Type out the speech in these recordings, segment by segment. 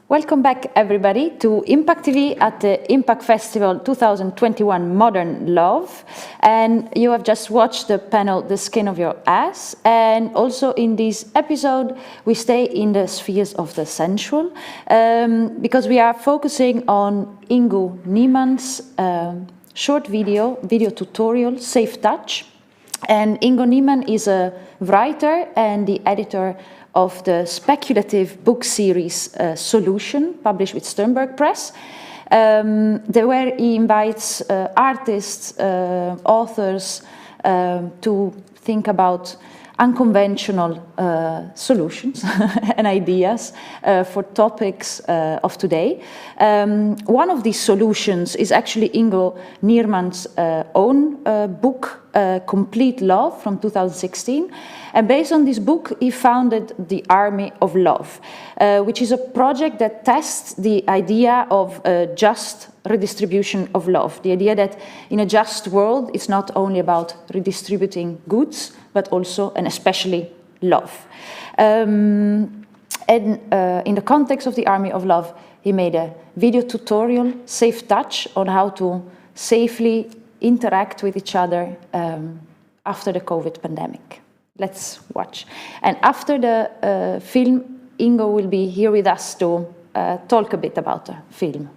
Welcome back, everybody, to IMPAKT TV at the IMPAKT Festival 2021 Modern Love. And you have just watched the panel, The Skin of Your Ass. And also in this episode, we stay in the spheres of the sensual, because we are focusing on Ingo Niemann's short video tutorial, Safe Touch. And Ingo Nierman is a writer and the editor of the speculative book series Solution, published with Sternberg Press, where he invites artists, authors to think about unconventional solutions and ideas for topics of today. One of these solutions is actually Ingo Nierman's own book, Complete Love, from 2016. And based on this book, he founded the Army of Love, which is a project that tests the idea of just redistribution of love. The idea that in a just world, it's not only about redistributing goods, but also and especially love. And in the context of the Army of Love, he made a video tutorial, Safe Touch, on how to safely interact with each other after the COVID pandemic. Let's watch. And after the film, Ingo will be here with us to talk a bit about the film.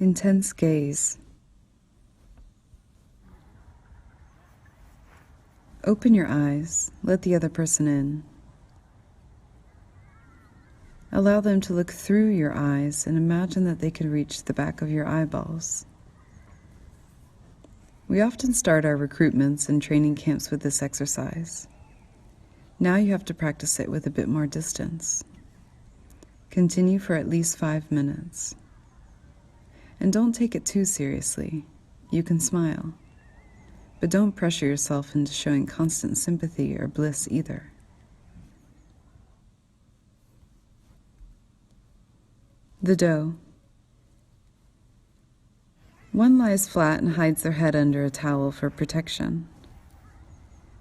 Intense gaze. Open your eyes, let the other person in. Allow them to look through your eyes and imagine that they can reach the back of your eyeballs. We often start our recruitments and training camps with this exercise. Now you have to practice it with a bit more distance. Continue for at least 5 minutes. And don't take it too seriously. You can smile. But don't pressure yourself into showing constant sympathy or bliss either. The doe. One lies flat and hides their head under a towel for protection.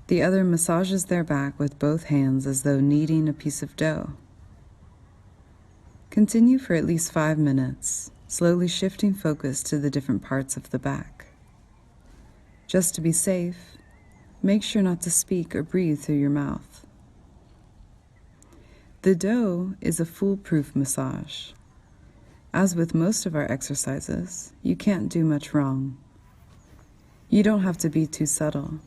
The other massages their back with both hands as though kneading a piece of dough. Continue for at least 5 minutes, slowly shifting focus to the different parts of the back. Just to be safe, make sure not to speak or breathe through your mouth. The doe is a foolproof massage. As with most of our exercises, you can't do much wrong. You don't have to be too subtle.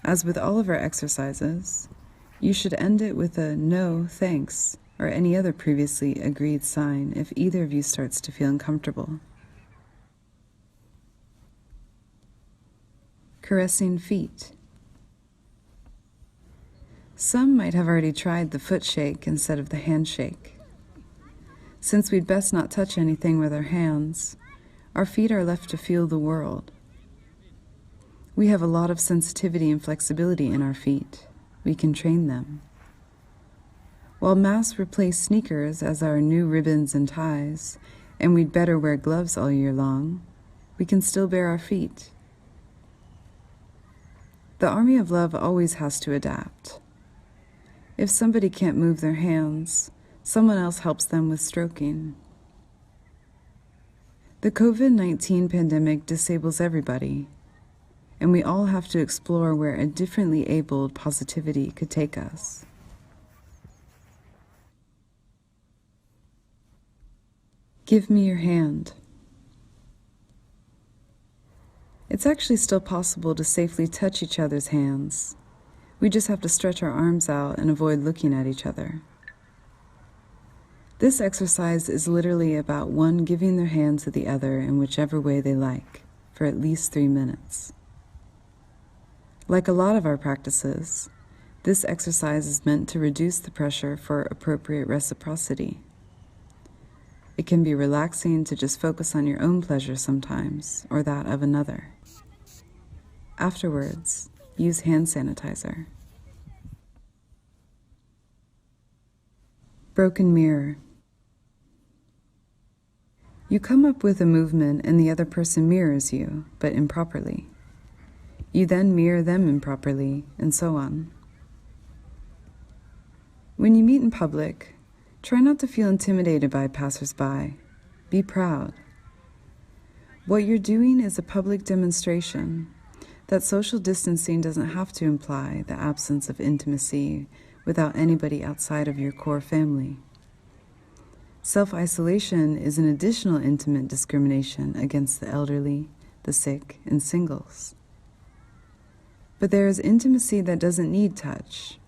As with all of our exercises, you should end it with a no thanks or any other previously agreed sign if either of you starts to feel uncomfortable. Caressing feet. Some might have already tried the foot shake instead of the handshake. Since we'd best not touch anything with our hands, our feet are left to feel the world. We have a lot of sensitivity and flexibility in our feet. We can train them. While masks replace sneakers as our new ribbons and ties, and we'd better wear gloves all year long, we can still bare our feet. The Army of Love always has to adapt. If somebody can't move their hands, someone else helps them with stroking. The COVID-19 pandemic disables everybody, and we all have to explore where a differently abled positivity could take us. Give me your hand. It's actually still possible to safely touch each other's hands. We just have to stretch our arms out and avoid looking at each other. This exercise is literally about one giving their hand to the other in whichever way they like, for at least 3 minutes. Like a lot of our practices, this exercise is meant to reduce the pressure for appropriate reciprocity. It can be relaxing to just focus on your own pleasure sometimes, or that of another. Afterwards, use hand sanitizer. Broken mirror. You come up with a movement and the other person mirrors you, but improperly. You then mirror them improperly, and so on. When you meet in public, try not to feel intimidated by passers-by. Be proud. What you're doing is a public demonstration that social distancing doesn't have to imply the absence of intimacy without anybody outside of your core family. Self-isolation is an additional intimate discrimination against the elderly, the sick, and singles. But there is intimacy that doesn't need touch,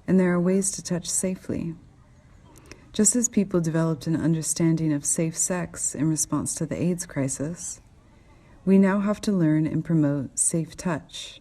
and there are ways to touch safely. Just as people developed an understanding of safe sex in response to the AIDS crisis, we now have to learn and promote safe touch.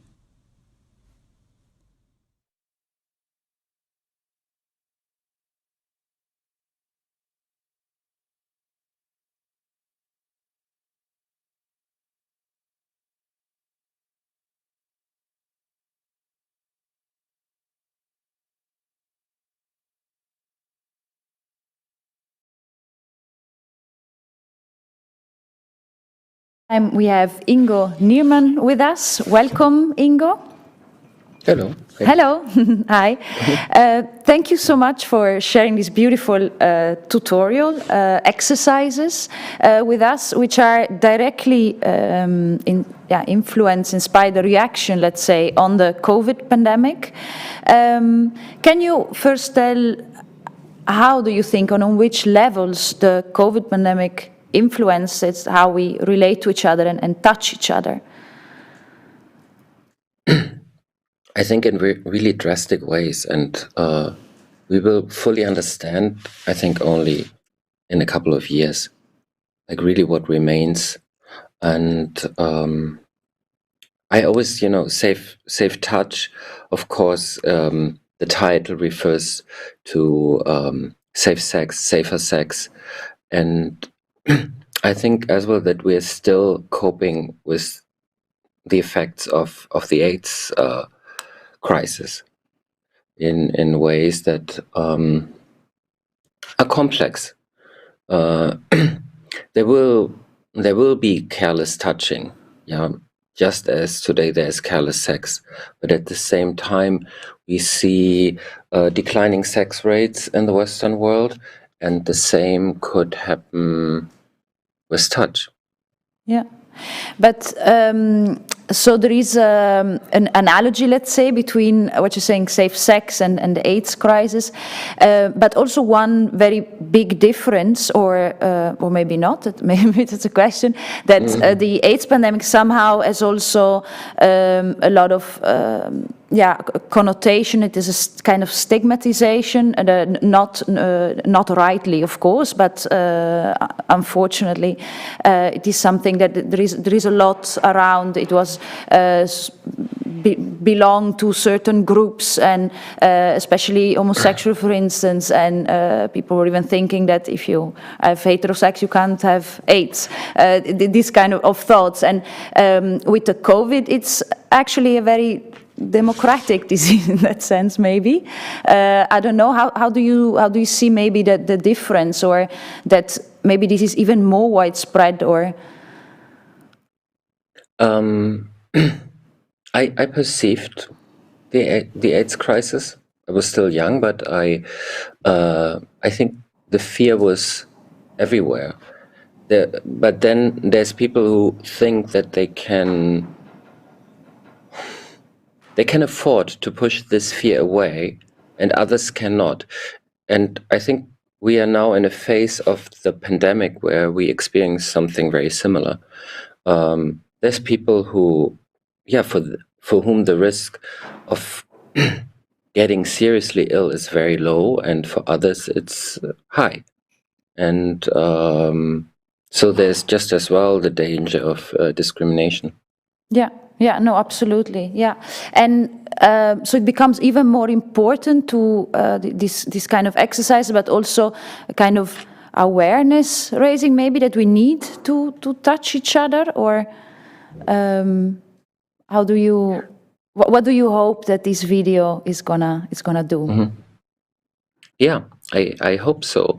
We have Ingo Nierman with us. Welcome, Ingo. Hello. Hey. Hello. Hi. Thank you so much for sharing this beautiful tutorial exercises with us, which are directly influence, inspire the reaction, let's say, on the COVID pandemic. Can you first tell how do you think, on which levels the COVID pandemic influences how we relate to each other and touch each other? I think in really drastic ways, and we will fully understand, I think, only in a couple of years, like really what remains. And I always, safe touch, of course, the title refers to safe sex, safer sex. And I think as well that we're still coping with the effects of the AIDS crisis in ways that are complex. There will be careless touching, yeah, just as today there's careless sex, but at the same time we see declining sex rates in the Western world, and the same could happen with touch. Yeah, but so there is an analogy, let's say, between what you're saying, safe sex and the AIDS crisis, but also one very big difference, or maybe not, maybe it's a question, that the AIDS pandemic somehow has also a lot of connotation. It is a kind of stigmatization, not rightly, of course, but unfortunately, it is something that there is a lot around. It was belong to certain groups, and especially homosexual, for instance, and people were even thinking that if you have heterosex, you can't have AIDS. This kind of thoughts, and with the COVID, it's actually a very democratic disease in that sense, maybe. I don't know, how do you see maybe the difference, or that maybe this is even more widespread, or? I perceived the AIDS crisis. I was still young, but I think the fear was everywhere. But then there's people who think that they can afford to push this fear away, and others cannot. And I think we are now in a phase of the pandemic where we experience something very similar. There's people who, for whom the risk of getting seriously ill is very low, and for others it's high. and so there's just as well the danger of discrimination. Yeah, no, absolutely, yeah. And so it becomes even more important to this kind of exercise, but also a kind of awareness raising, maybe, that we need to touch each other. Or how do you, what do you hope that this video is gonna do? Yeah, I hope so.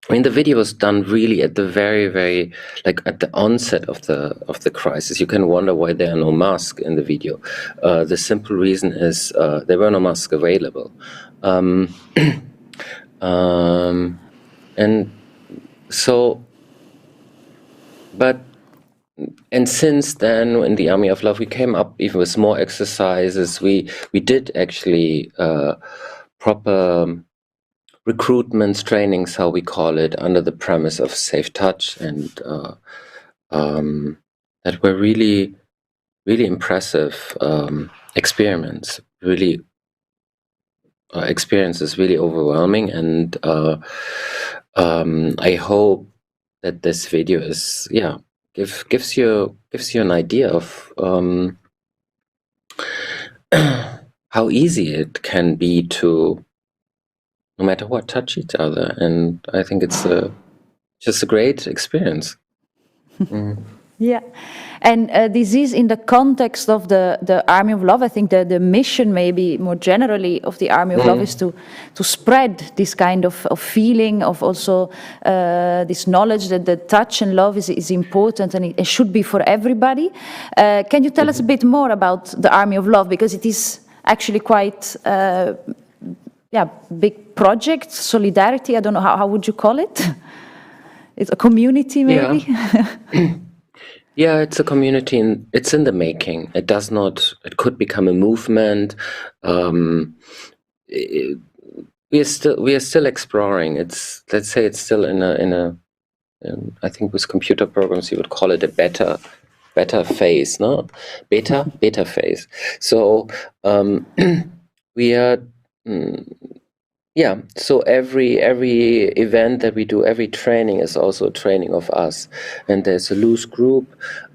I mean, the video was done really at the very, like at the onset of the crisis. You can wonder why there are no masks in the video. The simple reason is there were no masks available, and so. And since then, in the Army of Love, we came up even with more exercises. We did actually proper recruitments, trainings, how we call it, under the premise of safe touch, and that were really impressive experiments, really experiences, really overwhelming. And I hope that this video is, gives you an idea of how easy it can be to, no matter what, touch each other. And I think it's just a great experience. Yeah, and this is in the context of the Army of Love. I think the mission, maybe more generally, of the Army of Love is to spread this kind of feeling, of also this knowledge that the touch and love is important, and it should be for everybody. Can you tell us a bit more about the Army of Love, because it is actually quite big project, solidarity. I don't know, how would you call it? It's a community, maybe. Yeah, it's a community, and it's in the making. It does not. It could become a movement. We are still exploring. Let's say it's still in a. I think with computer programs you would call it a beta phase, no? Beta phase. So we are. Yeah, so every event that we do, every training is also a training of us. And there's a loose group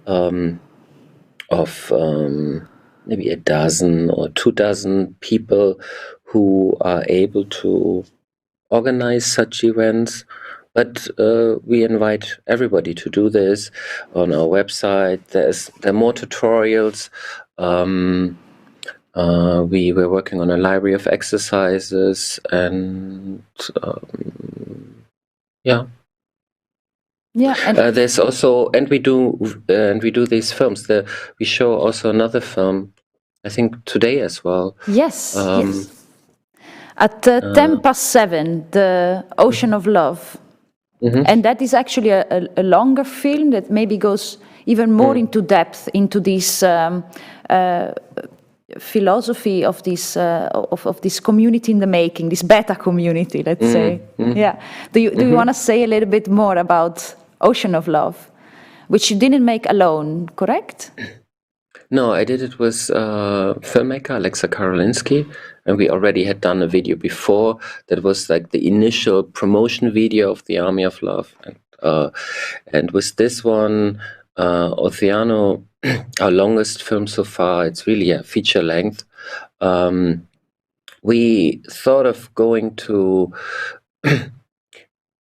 of maybe a dozen or 24 people who are able to organize such events. But we invite everybody to do this. On our website, there are more tutorials. We were working on a library of exercises, and and there's also, and we do these films. We show also another film, I think today as well. Yes. At 7:10, the Ocean of Love, and that is actually a longer film that maybe goes even more into depth into this philosophy of this community in the making, this beta community, let's say. Yeah. Do you want to say a little bit more about Ocean of Love, which you didn't make alone, correct? No, I did it with filmmaker Alexa Karolinsky, and we already had done a video before that was like the initial promotion video of the Army of Love, and with this one, Oceano, our longest film so far, it's really a feature length. We thought of going to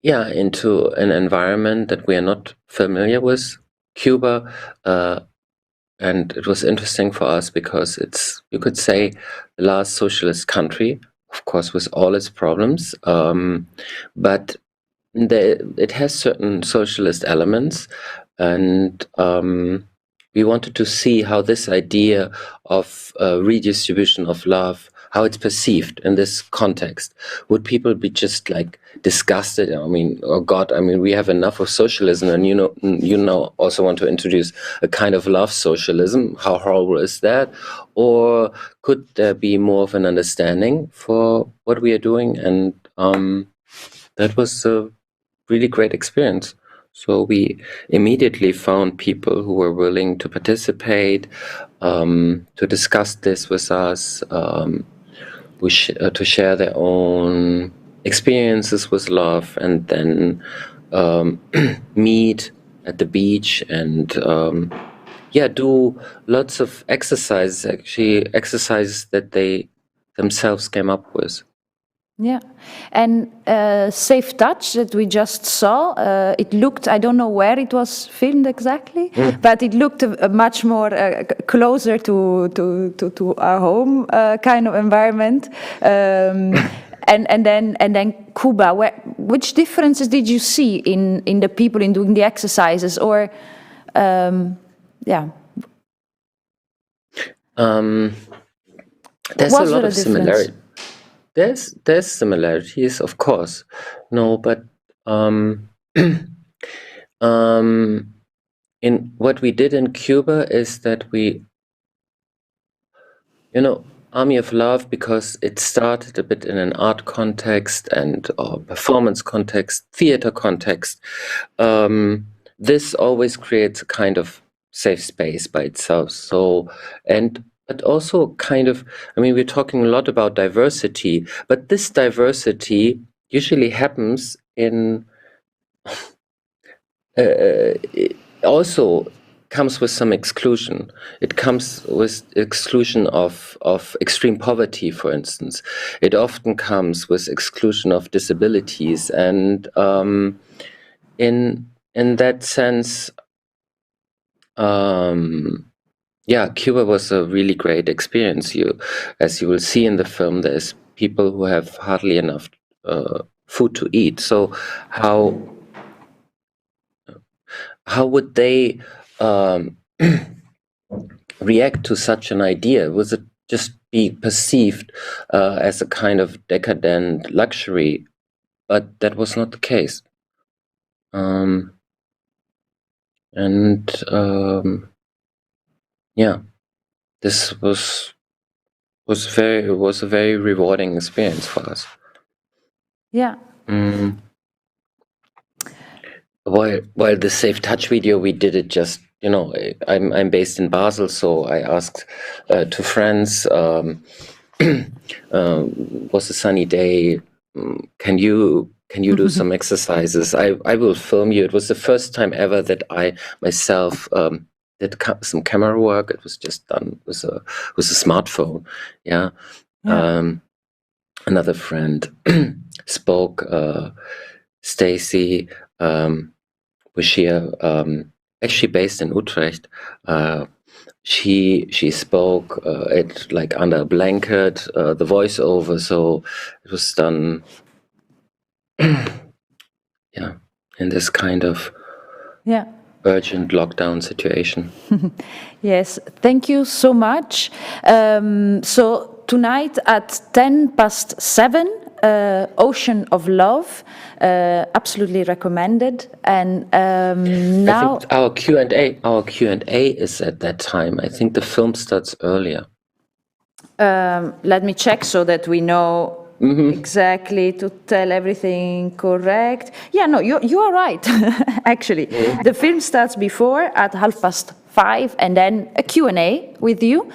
into an environment that we are not familiar with, Cuba, and it was interesting for us because it's, you could say, the last socialist country, of course, with all its problems, but it has certain socialist elements, and we wanted to see how this idea of redistribution of love, how it's perceived in this context. Would people be just like disgusted? I mean, oh God, I mean, we have enough of socialism, and you know, also want to introduce a kind of love socialism. How horrible is that? Or could there be more of an understanding for what we are doing? And that was a really great experience. So we immediately found people who were willing to participate, to discuss this with us, to share their own experiences with love, and then meet at the beach and do lots of exercises, actually exercises that they themselves came up with. Yeah, and Safe Touch that we just saw, it looked, I don't know where it was filmed exactly, but it looked much more closer to our home kind of environment. And then Cuba, which differences did you see in the people in doing the exercises, or There's a lot of similarity. There's similarities, of course. No, but in what we did in Cuba is that we, Army of Love, because it started a bit in an art context and performance context, theater context. This always creates a kind of safe space by itself. So, but also kind of, we're talking a lot about diversity, but this diversity usually happens in, it also comes with some exclusion. It comes with exclusion of extreme poverty, for instance. It often comes with exclusion of disabilities, and in that sense, Cuba was a really great experience. As you will see in the film, there's people who have hardly enough food to eat. So how would they react to such an idea? Was it just be perceived as a kind of decadent luxury? But that was not the case. This was a very rewarding experience for us. Yeah. While the Safe Touch video, we did it just, I'm based in Basel, so I asked two friends, was a sunny day, can you do some exercises? I will film you. It was the first time ever that I myself did some camera work. It was just done with a smartphone. Yeah. Another friend spoke, Stacy, was here, actually based in Utrecht. She spoke it like under a blanket, the voiceover, so it was done in this kind of urgent lockdown situation. Yes, thank you so much. So tonight at 7:10, Ocean of Love, absolutely recommended. And now I think our Q&A is at that time. I think the film starts earlier. Let me check so that we know exactly to tell everything correct. Yeah, no, you are right. Actually, the film starts before at 5:30, and then a Q&A with you,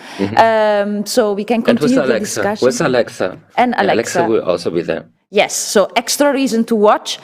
so we can continue the discussion. With Alexa. And Alexa. Alexa will also be there. Yes, so extra reason to watch.